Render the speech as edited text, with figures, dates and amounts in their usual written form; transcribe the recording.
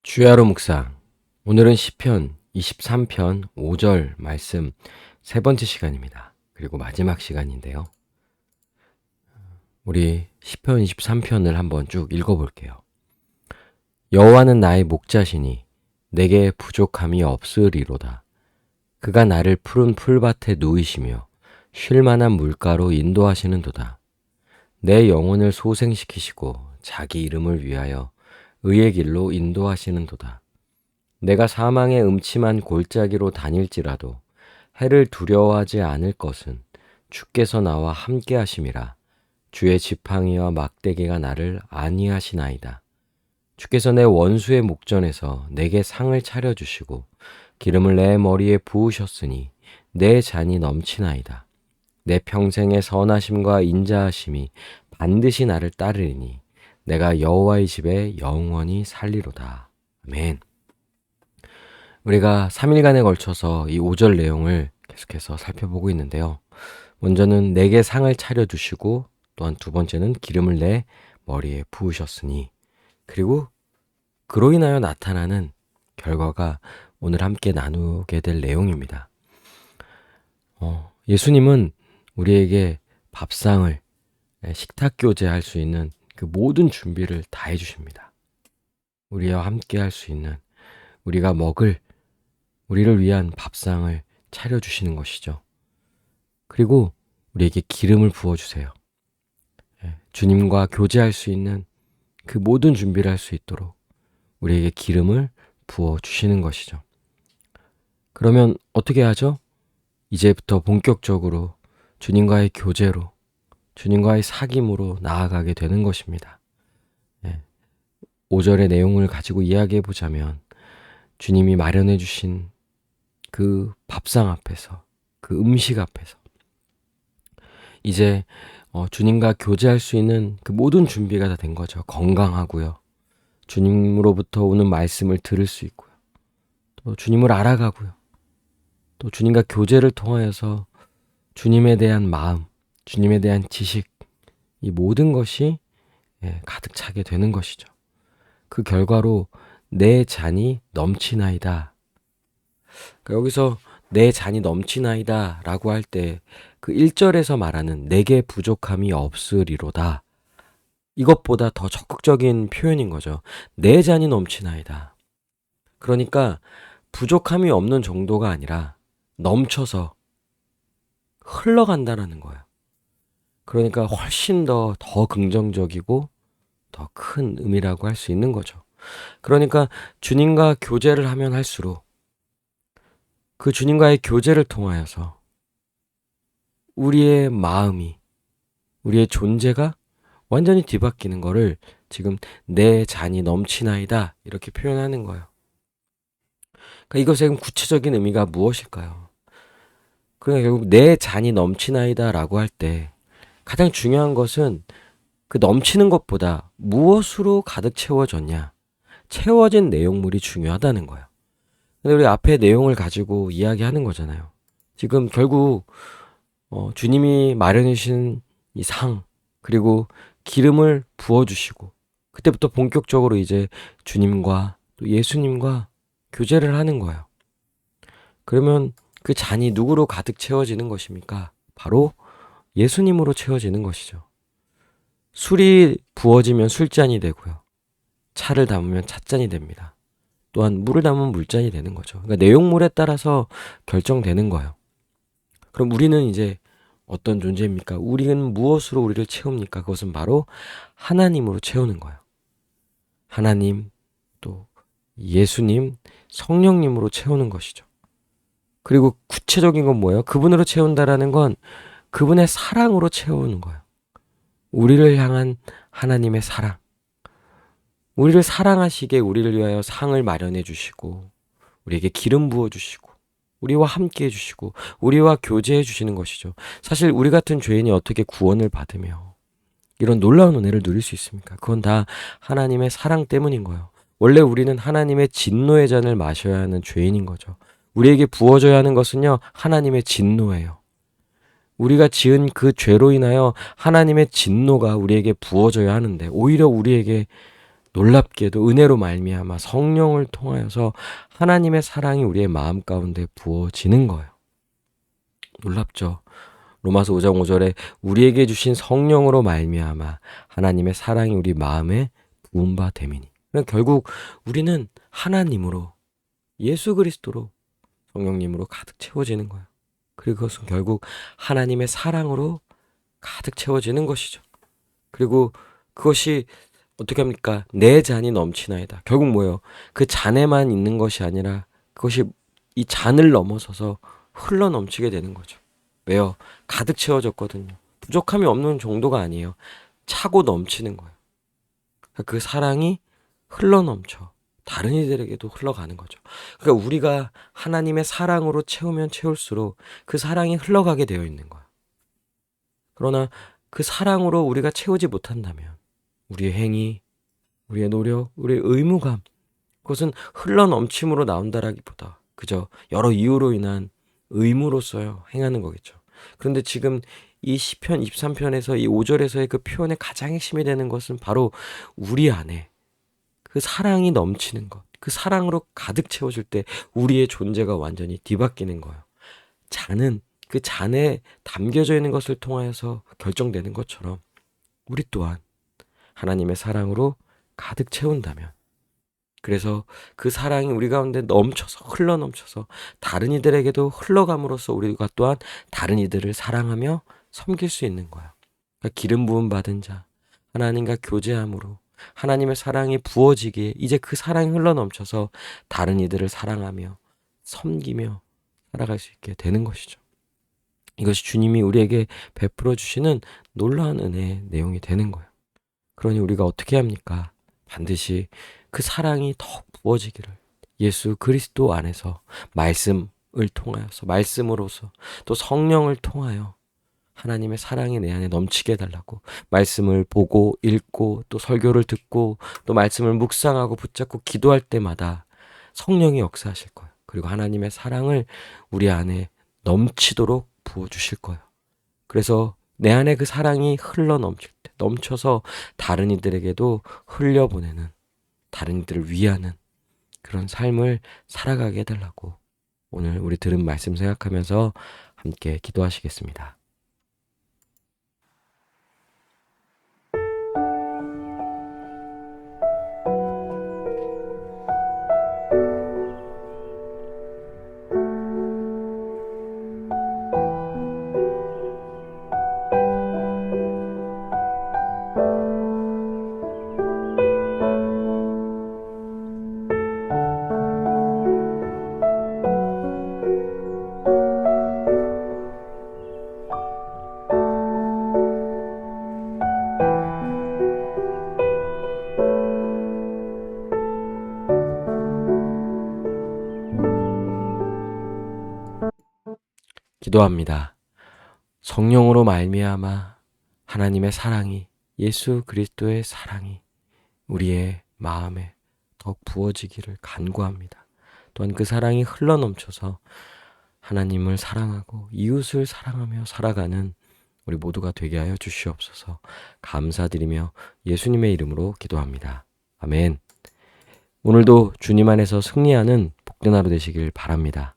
주야로 묵상. 오늘은 시편 23편 5절 말씀 세 번째 시간입니다. 그리고 마지막 시간인데요. 우리 시편 23편을 한번 쭉 읽어볼게요. 여호와는 나의 목자시니 내게 부족함이 없으리로다. 그가 나를 푸른 풀밭에 누이시며 쉴 만한 물가로 인도하시는도다. 내 영혼을 소생시키시고 자기 이름을 위하여 의의 길로 인도하시는도다. 내가 사망의 음침한 골짜기로 다닐지라도 해를 두려워하지 않을 것은 주께서 나와 함께 하심이라. 주의 지팡이와 막대기가 나를 안위하시나이다. 주께서 내 원수의 목전에서 내게 상을 차려주시고 기름을 내 머리에 부으셨으니 내 잔이 넘치나이다. 내 평생의 선하심과 인자하심이 반드시 나를 따르리니 내가 여호와의 집에 영원히 살리로다. 아멘. 우리가 3일간에 걸쳐서 이 5절 내용을 계속해서 살펴보고 있는데요. 먼저는 내게 상을 차려주시고 또한 두 번째는 기름을 내 머리에 부으셨으니, 그리고 그로 인하여 나타나는 결과가 오늘 함께 나누게 될 내용입니다. 예수님은 우리에게 밥상을, 식탁 교제할 수 있는 그 모든 준비를 다 해주십니다. 우리와 함께 할 수 있는, 우리가 먹을, 우리를 위한 밥상을 차려주시는 것이죠. 그리고 우리에게 기름을 부어주세요. 주님과 교제할 수 있는 그 모든 준비를 할 수 있도록 우리에게 기름을 부어주시는 것이죠. 그러면 어떻게 하죠? 이제부터 본격적으로 주님과의 교제로, 주님과의 사귐으로 나아가게 되는 것입니다. 5절의 내용을 가지고 이야기해 보자면, 주님이 마련해 주신 그 밥상 앞에서, 그 음식 앞에서 이제 주님과 교제할 수 있는 그 모든 준비가 다 된 거죠. 건강하고요. 주님으로부터 오는 말씀을 들을 수 있고요. 또 주님을 알아가고요. 또 주님과 교제를 통하여서 주님에 대한 마음, 주님에 대한 지식, 이 모든 것이 가득 차게 되는 것이죠. 그 결과로 내 잔이 넘치나이다. 그러니까 여기서 내 잔이 넘치나이다 라고 할 때 그 1절에서 말하는 내게 부족함이 없으리로다, 이것보다 더 적극적인 표현인 거죠. 내 잔이 넘치나이다. 그러니까 부족함이 없는 정도가 아니라 넘쳐서 흘러간다라는 거예요. 그러니까 훨씬 더 긍정적이고 더 큰 의미라고 할 수 있는 거죠. 그러니까 주님과 교제를 하면 할수록 그 주님과의 교제를 통하여서 우리의 마음이, 우리의 존재가 완전히 뒤바뀌는 거를 지금 내 잔이 넘치나이다 이렇게 표현하는 거예요. 그러니까 이것의 구체적인 의미가 무엇일까요? 그러니까 결국 내 잔이 넘치나이다 라고 할 때 가장 중요한 것은 그 넘치는 것보다 무엇으로 가득 채워졌냐, 채워진 내용물이 중요하다는 거예요. 근데 우리 앞에 내용을 가지고 이야기하는 거잖아요. 지금 결국 주님이 마련해 주신 이 상, 그리고 기름을 부어주시고 그때부터 본격적으로 이제 주님과 또 예수님과 교제를 하는 거예요. 그러면 그 잔이 누구로 가득 채워지는 것입니까? 바로 예수님으로 채워지는 것이죠. 술이 부어지면 술잔이 되고요. 차를 담으면 찻잔이 됩니다. 또한 물을 담으면 물잔이 되는 거죠. 그러니까 내용물에 따라서 결정되는 거예요. 그럼 우리는 이제 어떤 존재입니까? 우리는 무엇으로 우리를 채웁니까? 그것은 바로 하나님으로 채우는 거예요. 하나님, 또 예수님, 성령님으로 채우는 것이죠. 그리고 구체적인 건 뭐예요? 그분으로 채운다라는 건 그분의 사랑으로 채우는 거예요. 우리를 향한 하나님의 사랑. 우리를 사랑하시게 우리를 위하여 상을 마련해 주시고, 우리에게 기름 부어 주시고, 우리와 함께 해 주시고, 우리와 교제해 주시는 것이죠. 사실 우리 같은 죄인이 어떻게 구원을 받으며 이런 놀라운 은혜를 누릴 수 있습니까? 그건 다 하나님의 사랑 때문인 거예요. 원래 우리는 하나님의 진노의 잔을 마셔야 하는 죄인인 거죠. 우리에게 부어져야 하는 것은요, 하나님의 진노예요. 우리가 지은 그 죄로 인하여 하나님의 진노가 우리에게 부어져야 하는데, 오히려 우리에게 놀랍게도 은혜로 말미암아 성령을 통하여서 하나님의 사랑이 우리의 마음 가운데 부어지는 거예요. 놀랍죠? 로마서 5장 5절에 우리에게 주신 성령으로 말미암아 하나님의 사랑이 우리 마음에 부은 바 됨이니. 그러니까 결국 우리는 하나님으로, 예수 그리스도로, 성령님으로 가득 채워지는 거예요. 그리고 그것은 결국 하나님의 사랑으로 가득 채워지는 것이죠. 그리고 그것이 어떻게 합니까? 내 잔이 넘치나이다. 결국 뭐예요? 그 잔에만 있는 것이 아니라 그것이 이 잔을 넘어서서 흘러 넘치게 되는 거죠. 왜요? 가득 채워졌거든요. 부족함이 없는 정도가 아니에요. 차고 넘치는 거예요. 그 사랑이 흘러 넘쳐 다른 이들에게도 흘러가는 거죠. 그러니까 우리가 하나님의 사랑으로 채우면 채울수록 그 사랑이 흘러가게 되어 있는 거예요. 그러나 그 사랑으로 우리가 채우지 못한다면 우리의 행위, 우리의 노력, 우리의 의무감, 그것은 흘러 넘침으로 나온다라기보다 그저 여러 이유로 인한 의무로서 행하는 거겠죠. 그런데 지금 이 시편 23편에서 이 5절에서의 그 표현의 가장 핵심이 되는 것은 바로 우리 안에 그 사랑이 넘치는 것, 그 사랑으로 가득 채워질 때 우리의 존재가 완전히 뒤바뀌는 거예요. 잔은 그 잔에 담겨져 있는 것을 통하여서 결정되는 것처럼 우리 또한 하나님의 사랑으로 가득 채운다면, 그래서 그 사랑이 우리 가운데 넘쳐서 흘러 넘쳐서 다른 이들에게도 흘러감으로써 우리가 또한 다른 이들을 사랑하며 섬길 수 있는 거예요. 그러니까 기름 부음 받은 자, 하나님과 교제함으로 하나님의 사랑이 부어지기에 이제 그 사랑이 흘러 넘쳐서 다른 이들을 사랑하며 섬기며 살아갈 수 있게 되는 것이죠. 이것이 주님이 우리에게 베풀어 주시는 놀라운 은혜의 내용이 되는 거예요. 그러니 우리가 어떻게 합니까? 반드시 그 사랑이 더욱 부어지기를 예수 그리스도 안에서 말씀을 통하여서, 말씀으로서, 또 성령을 통하여 하나님의 사랑이 내 안에 넘치게 해달라고 말씀을 보고 읽고 또 설교를 듣고 또 말씀을 묵상하고 붙잡고 기도할 때마다 성령이 역사하실 거예요. 그리고 하나님의 사랑을 우리 안에 넘치도록 부어주실 거예요. 그래서 내 안에 그 사랑이 흘러 넘칠 때, 넘쳐서 다른 이들에게도 흘려보내는, 다른 이들을 위하는 그런 삶을 살아가게 해달라고 오늘 우리 들은 말씀 생각하면서 함께 기도하시겠습니다. 기도합니다. 성령으로 말미암아 하나님의 사랑이, 예수 그리스도의 사랑이 우리의 마음에 더욱 부어지기를 간구합니다. 또한 그 사랑이 흘러넘쳐서 하나님을 사랑하고 이웃을 사랑하며 살아가는 우리 모두가 되게 하여 주시옵소서. 감사드리며 예수님의 이름으로 기도합니다. 아멘. 오늘도 주님 안에서 승리하는 복된 하루 되시길 바랍니다.